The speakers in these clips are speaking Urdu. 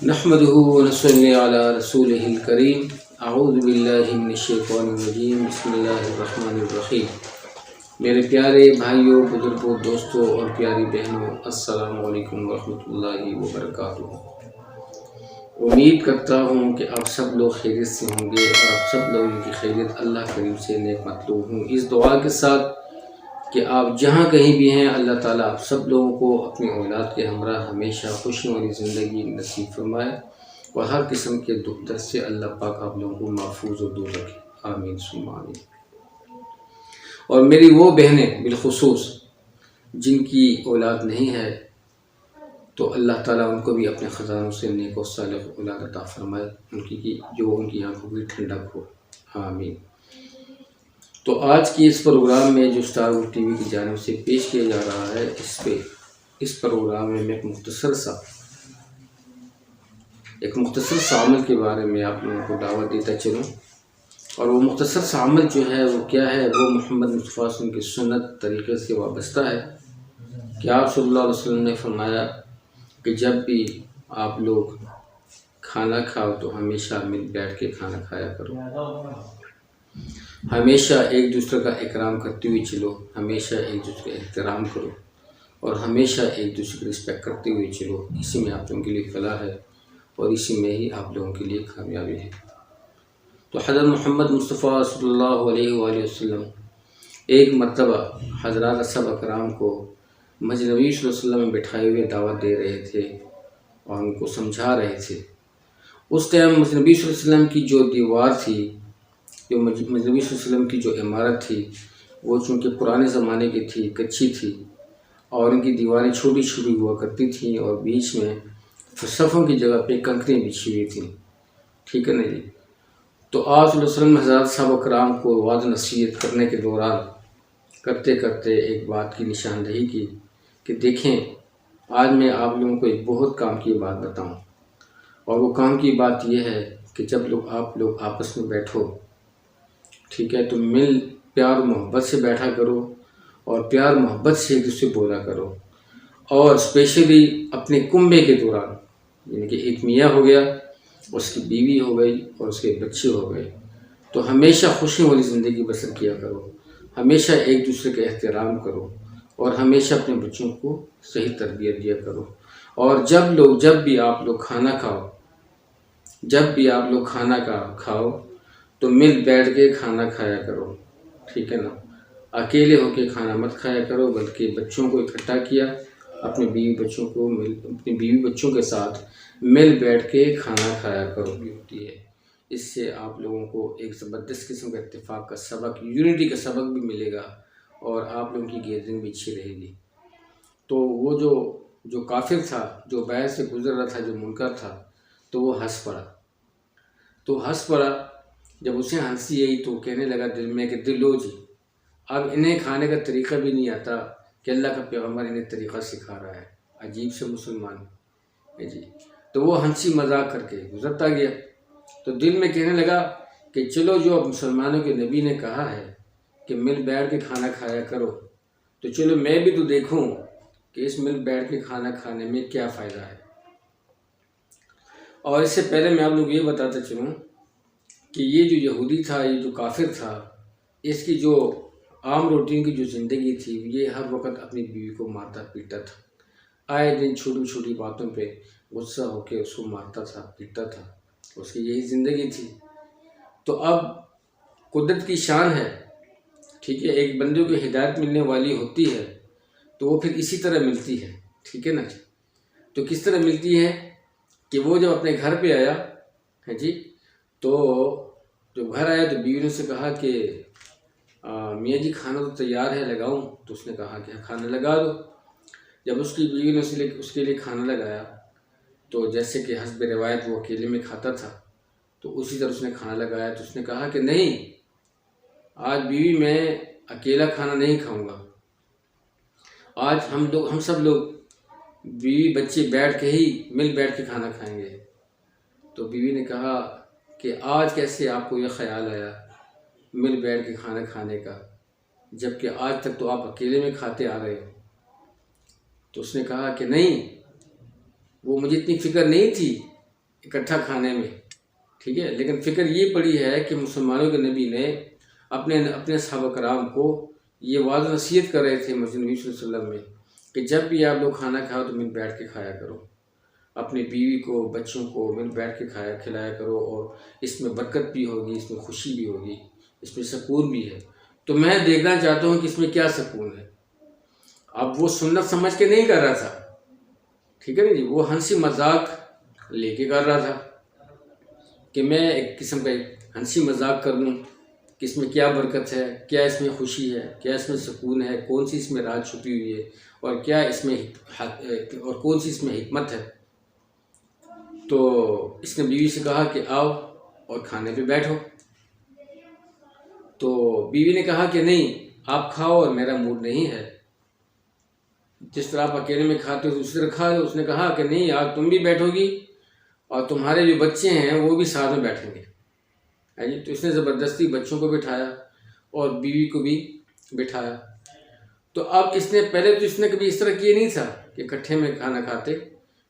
نحمده ونصلي على رسوله الكريم اعوذ باللہ من الشیطان الرجیم بسم اللہ الرحمن الرحیم۔ میرے پیارے بھائیوں، بزرگوں، دوستوں اور پیاری بہنوں، السلام علیکم ورحمۃ اللہ وبرکاتہ۔ امید کرتا ہوں کہ آپ سب لوگ خیریت سے ہوں گے اور آپ سب لوگوں کی خیریت اللہ کریم سے نیک مطلوب ہوں، اس دعا کے ساتھ کہ آپ جہاں کہیں بھی ہیں اللہ تعالیٰ آپ سب لوگوں کو اپنی اولاد کے ہمراہ ہمیشہ خوشیوں والی زندگی نصیب فرمائے اور ہر قسم کے دکھ درد سے اللہ پاک آپ لوگوں کو محفوظ اور دور رکھے، آمین ثم آمین۔ اور میری وہ بہنیں بالخصوص جن کی اولاد نہیں ہے تو اللہ تعالیٰ ان کو بھی اپنے خزانوں سے نیک و صالح اولاد عطا فرمائے، ان کی آنکھوں کی ٹھنڈک ہو، آمین۔ تو آج کی اس پروگرام میں جو اسٹار گروپ ٹی وی کی جانب سے پیش کیا جا رہا ہے، اس پروگرام میں ایک مختصر سا عمل کے بارے میں آپ لوگوں کو دعوت دیتا چلوں، اور وہ مختصر سا عمل جو ہے وہ کیا ہے، وہ محمد مصطفیٰ صلی اللہ علیہ وسلم کی سنت طریقے سے وابستہ ہے کہ آپ صلی اللہ علیہ وسلم نے فرمایا کہ جب بھی آپ لوگ کھانا کھاؤ تو ہمیشہ مل بیٹھ کے کھانا کھایا کرو، ہمیشہ ایک دوسرے کا اکرام کرتے ہوئے چلو، ہمیشہ ایک دوسرے کا احترام کرو اور ہمیشہ ایک دوسرے کی رسپیکٹ کرتے ہوئے چلو، اسی میں آپ لوگوں کے لیے فلاح ہے اور اسی میں ہی آپ لوگوں کے لیے کامیابی ہے۔ تو حضرت محمد مصطفیٰ صلی اللہ علیہ وآلہ وسلم ایک مرتبہ حضرات اصحاب اکرام کو مسجد نبوی صلی اللہ علیہ وسلم میں بٹھائے ہوئے دعوت دے رہے تھے اور ان کو سمجھا رہے تھے۔ اس ٹائم مسجد نبوی صلی اللہ علیہ وسلم کی جو دیوار تھی، جو مسجد نبوی صلی اللہ علیہ وسلم کی جو عمارت تھی، وہ چونکہ پرانے زمانے کی تھی، کچی تھی اور ان کی دیواریں چھوٹی چھوٹی ہوا کرتی تھیں اور بیچ میں صفوں کی جگہ پہ کنکریاں بچھی ہوئی تھیں، ٹھیک ہے نا جی۔ تو آپ صلی اللہ علیہ وسلم نے حضرات صحابہ کرام کو وعظ نصیحت کرنے کے دوران کرتے کرتے ایک بات کی نشاندہی کی کہ دیکھیں آج میں آپ لوگوں کو ایک بہت کام کی بات بتاؤں، اور وہ کام کی بات یہ ہے کہ جب آپ لوگ آپس میں بیٹھو، ٹھیک ہے، تو مل پیار محبت سے بیٹھا کرو اور پیار محبت سے ایک دوسرے بولا کرو، اور اسپیشلی اپنے کنبے کے دوران، یعنی کہ ایک میاں ہو گیا، اس کی بیوی ہو گئی اور اس کے بچے ہو گئے، تو ہمیشہ خوشی والی زندگی بسر کیا کرو، ہمیشہ ایک دوسرے کا احترام کرو اور ہمیشہ اپنے بچوں کو صحیح تربیت دیا کرو۔ اور جب بھی آپ لوگ کھانا کھاؤ تو مل بیٹھ کے کھانا کھایا کرو، ٹھیک ہے نا، اکیلے ہو کے کھانا مت کھایا کرو، بلکہ بچوں کو اکٹھا کیا، اپنے بیوی بچوں کے ساتھ مل بیٹھ کے کھانا کھایا کرو بھی ہوتی ہے۔ اس سے آپ لوگوں کو ایک زبردست قسم کا اتفاق کا سبق، یونٹی کا سبق بھی ملے گا اور آپ لوگوں کی گیدرنگ بھی اچھی رہے گی۔ تو وہ جو کافر تھا، جو باہر سے گزر رہا تھا، جو منکر تھا، تو وہ ہنس پڑا۔ جب اسے ہنسی آئی تو کہنے لگا دل میں کہ دلو جی، اب انہیں کھانے کا طریقہ بھی نہیں آتا کہ اللہ کا پیغمبر انہیں طریقہ سکھا رہا ہے، عجیب سے مسلمان ہے جی۔ تو وہ ہنسی مذاق کر کے گزرتا گیا، تو دل میں کہنے لگا کہ چلو جو اب مسلمانوں کے نبی نے کہا ہے کہ مل بیٹھ کے کھانا کھایا کرو، تو چلو میں بھی تو دیکھوں کہ اس مل بیٹھ کے کھانا کھانے میں کیا فائدہ ہے۔ اور اس سے پہلے میں آپ لوگ یہ بتاتا چلوں کہ یہ جو یہودی تھا، یہ جو کافر تھا، اس کی جو عام روٹین کی جو زندگی تھی، یہ ہر وقت اپنی بیوی کو مارتا پیٹتا تھا، آئے دن چھوٹی چھوٹی باتوں پہ غصہ ہو کے اس کو مارتا تھا، پیٹتا تھا، اس کی یہی زندگی تھی۔ تو اب قدرت کی شان ہے، ٹھیک ہے، ایک بندے کو ہدایت ملنے والی ہوتی ہے تو وہ پھر اسی طرح ملتی ہے، ٹھیک ہے نا جی۔ تو کس طرح ملتی ہے کہ وہ جب اپنے گھر پہ آیا ہے جی، تو جب گھر آیا تو بیوی نے اسے کہا کہ میاں جی کھانا تو تیار ہے، لگاؤں؟ تو اس نے کہا کہ کھانا لگا دو۔ جب اس کی بیوی نے اس کے لیے کھانا لگایا تو جیسے کہ حسب روایت وہ اکیلے میں کھاتا تھا، تو اسی طرح اس نے کھانا لگایا، تو اس نے کہا کہ نہیں، آج بیوی میں اکیلا کھانا نہیں کھاؤں گا، آج ہم سب لوگ بیوی بچے بیٹھ کے ہی مل بیٹھ کے کھانا کھائیں گے۔ تو بیوی نے کہا کہ آج کیسے آپ کو یہ خیال آیا مل بیٹھ کے کھانا کھانے کا، جبکہ آج تک تو آپ اکیلے میں کھاتے آ رہے ہو؟ تو اس نے کہا کہ نہیں، وہ مجھے اتنی فکر نہیں تھی اکٹھا کھانے میں، ٹھیک ہے، لیکن فکر یہ پڑی ہے کہ مسلمانوں کے نبی نے اپنے صحابہ کرام کو یہ واضح نصیحت کر رہے تھے مسجد نبی صلی اللہ علیہ وسلم میں کہ جب بھی آپ لوگ کھانا کھاؤ تو مل بیٹھ کے کھایا کرو، اپنی بیوی کو بچوں کو مل بیٹھ کے کھلایا کرو، اور اس میں برکت بھی ہوگی، اس میں خوشی بھی ہوگی، اس میں سکون بھی ہے۔ تو میں دیکھنا چاہتا ہوں کہ اس میں کیا سکون ہے۔ اب وہ سنت سمجھ کے نہیں کر رہا تھا، ٹھیک ہے نا جی، وہ ہنسی مذاق لے کے کر رہا تھا کہ میں ایک قسم کا ہنسی مذاق کر لوں کہ اس میں کیا برکت ہے، کیا اس میں خوشی ہے، کیا اس میں سکون ہے، کون سی اس میں راز چھپی ہوئی ہے، اور کیا اس میں اور کون سی اس میں حکمت ہے۔ تو اس نے بیوی سے کہا کہ آؤ اور کھانے پہ بیٹھو۔ تو بیوی نے کہا کہ نہیں، آپ کھاؤ اور میرا موڈ نہیں ہے، جس طرح آپ اکیلے میں کھاتے ہو اسی طرح کھا لو۔ اس نے کہا کہ نہیں، آج تم بھی بیٹھو گی اور تمہارے جو بچے ہیں وہ بھی ساتھ میں بیٹھیں گے۔ تو اس نے زبردستی بچوں کو بٹھایا اور بیوی کو بھی بٹھایا۔ تو اب اس نے پہلے تو اس نے کبھی اس طرح کیے نہیں تھا کہ اکٹھے میں کھانا کھاتے،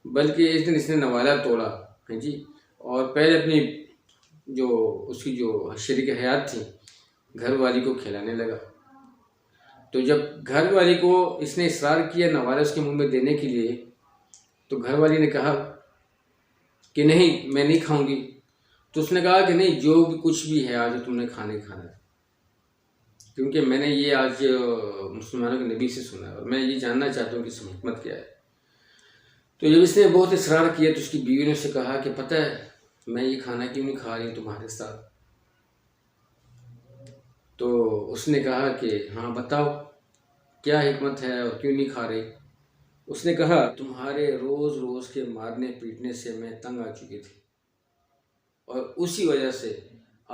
بلکہ اس دن اس نے نوالا توڑا جی، اور پہلے اپنی جو اس کی جو شریک حیات تھی گھر والی کو کھلانے لگا۔ تو جب گھر والی کو اس نے اصرار کیا نوالا اس کے منہ میں دینے کے لیے، تو گھر والی نے کہا کہ نہیں، میں نہیں کھاؤں گی۔ تو اس نے کہا کہ نہیں، جو بھی کچھ بھی ہے آج تم نے کھانا ہی کھانا ہے، کیونکہ میں نے یہ آج مسلمانوں کے نبی سے سنا ہے اور میں یہ جاننا چاہتا ہوں کہ اس میں حکمت کیا ہے۔ تو جب اس نے بہت اصرار کیا تو اس کی بیوی نے اسے کہا کہ پتہ ہے میں یہ کھانا کیوں نہیں کھا رہی تمہارے ساتھ؟ تو اس نے کہا کہ ہاں بتاؤ کیا حکمت ہے اور کیوں نہیں کھا رہی؟ اس نے کہا تمہارے روز روز کے مارنے پیٹنے سے میں تنگ آ چکی تھی، اور اسی وجہ سے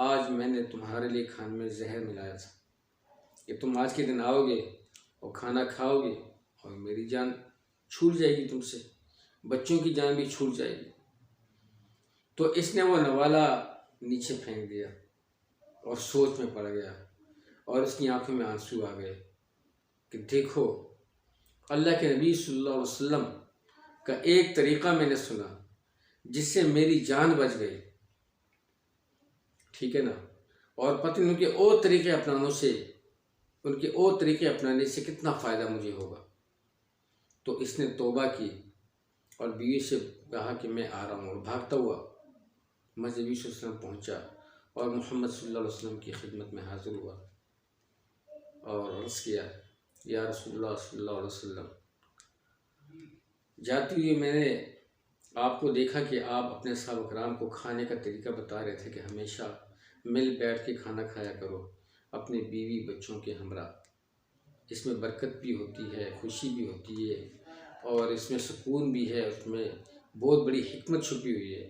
آج میں نے تمہارے لیے کھانے میں زہر ملایا تھا کہ تم آج کے دن آؤ گے اور کھانا کھاؤ گے اور میری جان چھوٹ جائے گی تم سے، بچوں کی جان بھی چھوٹ جائے گی۔ تو اس نے وہ نوالا نیچے پھینک دیا اور سوچ میں پڑ گیا، اور اس کی آنکھوں میں آنسو آ گئے کہ دیکھو اللہ کے نبی صلی اللہ علیہ وسلم کا ایک طریقہ میں نے سنا جس سے میری جان بچ گئی، ٹھیک ہے نا، اور پتہ نہیں ان کے اور طریقے اپنانے سے کتنا فائدہ مجھے ہوگا۔ تو اس نے توبہ کی اور بیوی سے کہا کہ میں آ رہا ہوں، اور بھاگتا ہوا مسجد نبی صلی اللہ علیہ وسلم پہنچا اور محمد صلی اللہ علیہ وسلم کی خدمت میں حاضر ہوا اور عرض کیا یا رسول اللہ صلی اللہ علیہ وسلم، جاتے ہوئے میں نے آپ کو دیکھا کہ آپ اپنے صحابہ کرام کو کھانے کا طریقہ بتا رہے تھے کہ ہمیشہ مل بیٹھ کے کھانا کھایا کرو اپنے بیوی بچوں کے ہمراہ، اس میں برکت بھی ہوتی ہے، خوشی بھی ہوتی ہے، اور اس میں سکون بھی ہے، اس میں بہت بڑی حکمت چھپی ہوئی ہے۔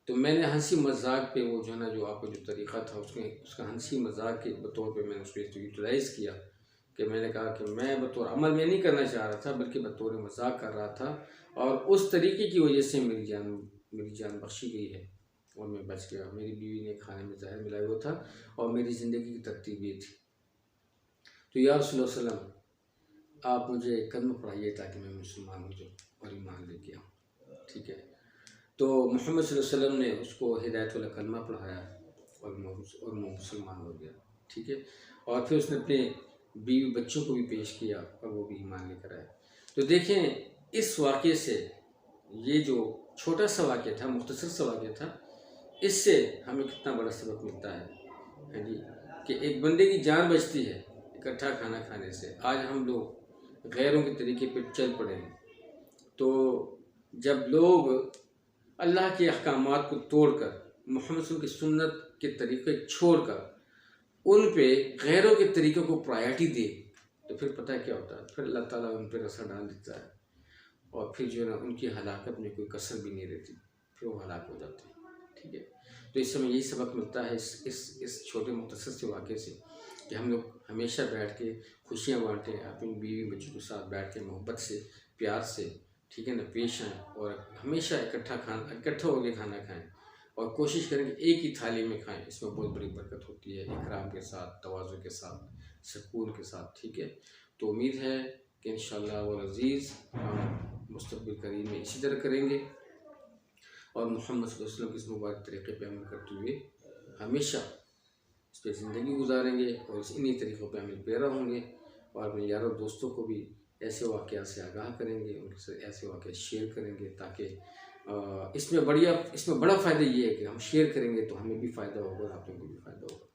تو میں نے ہنسی مذاق پہ وہ جو ہے نا، جو آپ کا جو طریقہ تھا اس کا ہنسی مذاق کے بطور پہ میں نے اس کو یوٹیلائز کیا، کہ میں نے کہا کہ میں بطور عمل میں نہیں کرنا چاہ رہا تھا بلکہ بطور مذاق کر رہا تھا، اور اس طریقے کی وجہ سے میری جان بخشی گئی ہے اور میں بچ گیا۔ میری بیوی نے کھانے میں زہر ملایا ہوا تھا اور میری زندگی کی ترتیب یہ تھی۔ تو یا رسول اللہ صلی اللہ علیہ وسلم، آپ مجھے کلمہ پڑھائیے تاکہ میں مسلمان ہو جاؤں اور ایمان لے کے آؤں، ٹھیک ہے۔ تو محمد صلی اللہ علیہ وسلم نے اس کو ہدایت والا کلمہ پڑھایا اور وہ مسلمان ہو گیا، ٹھیک ہے۔ اور پھر اس نے اپنے بیوی بچوں کو بھی پیش کیا اور وہ بھی ایمان لے کر آئے۔ تو دیکھیں اس واقعے سے، یہ جو چھوٹا سا واقعہ تھا، مختصر سا واقعہ تھا، اس سے ہمیں کتنا بڑا سبق ملتا ہے جی، کہ ایک بندے کی جان بچتی ہے اکٹھا کھانا کھانے سے۔ آج ہم لوگ غیروں کے طریقے پہ چل پڑے ہیں، تو جب لوگ اللہ کے احکامات کو توڑ کر محمد صلی اللہ علیہ وسلم کی سنت کے طریقے چھوڑ کر ان پہ غیروں کے طریقوں کو پرائیورٹی دے، تو پھر پتہ کیا ہوتا ہے، پھر اللہ تعالیٰ ان پہ اثر ڈال دیتا ہے، اور پھر جو ہے نا ان کی ہلاکت میں کوئی کسر بھی نہیں رہتی، پھر وہ ہلاک ہو جاتے ہیں، ٹھیک ہے۔ تو اس سے ہمیں یہی سبق ملتا ہے اس چھوٹے مختصر سے واقعے سے، کہ ہم لوگ ہمیشہ بیٹھ کے خوشیاں بانٹیں، اپنی بیوی بچوں کے ساتھ بیٹھ کے محبت سے، پیار سے، ٹھیک ہے نا، پیش آئیں، اور ہمیشہ اکٹھا ہو کے کھانا کھائیں، اور کوشش کریں کہ ایک ہی تھالی میں کھائیں، اس میں بہت بڑی برکت ہوتی ہے، اکرام کے ساتھ، تواضع کے ساتھ، سکون کے ساتھ، ٹھیک ہے۔ تو امید ہے کہ انشاءاللہ والعزیز ہم مستقبل قریب میں اسی طرح کریں گے۔ اور محمد صلی اللہ علیہ وسلم کے اس مبارک طریقے پہ عمل کرتے ہوئے ہمیشہ اس پہ زندگی گزاریں گے اور انہی طریقوں پہ عمل پیرا ہوں گے، اور اپنے یاروں دوستوں کو بھی ایسے واقعات سے آگاہ کریں گے، ان کے ساتھ ایسے واقعات شیئر کریں گے، تاکہ اس میں بڑا فائدہ یہ ہے کہ ہم شیئر کریں گے تو ہمیں بھی فائدہ ہوگا اور آپ لوگوں کو بھی فائدہ ہوگا۔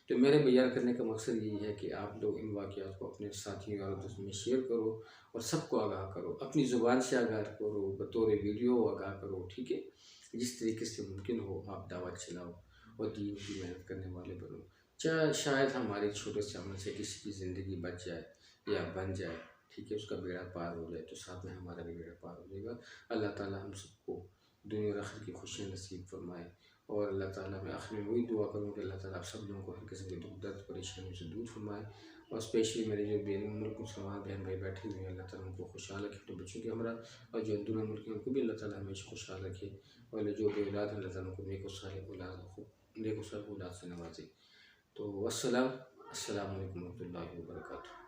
تو میرے بیان کرنے کا مقصد یہی ہے کہ آپ لوگ ان واقعات کو اپنے ساتھیوں اور دوستوں میں شیئر کرو اور سب کو آگاہ کرو، اپنی زبان سے آگاہ کرو، بطور ویڈیو آگاہ کرو، ٹھیک ہے؟ جس طریقے سے ممکن ہو آپ دعوت چلاؤ اور دین کی محنت کرنے والے بنو، شاید ہمارے چھوٹے سے عمل سے کسی کی زندگی بچ جائے یا بن جائے، ٹھیک ہے، اس کا بیڑا پار ہو جائے، تو ساتھ میں ہمارا بھی بیڑا پار ہو جائے گا۔ اللہ تعالیٰ ہم سب کو دنیا اور آخرت کی خوشیاں نصیب فرمائے، اور اللہ تعالیٰ میں آخر میں وہی دعا کروں کہ اللہ تعالیٰ آپ سب لوگوں کو ہر قسم کے دکھ درد پریشانیوں سے دور فرمائے، اور اسپیشلی میرے جو بین ملک مسلمان بہن بھائی بیٹھے ہوئے ہیں، اللہ تعالیٰ ان کو خوشحال رکھے اپنے بچوں کے ہمراہ، اور جو اندرون ملک ہیں ان کو بھی اللہ تعالیٰ ہمیشہ خوشحال رکھے، اور جو بے اولاد ہیں اللہ تعالیٰ ان کو نیک و صالح اولاد سے نوازے۔ تو السلام علیکم و رحمۃ اللہ وبرکاتہ۔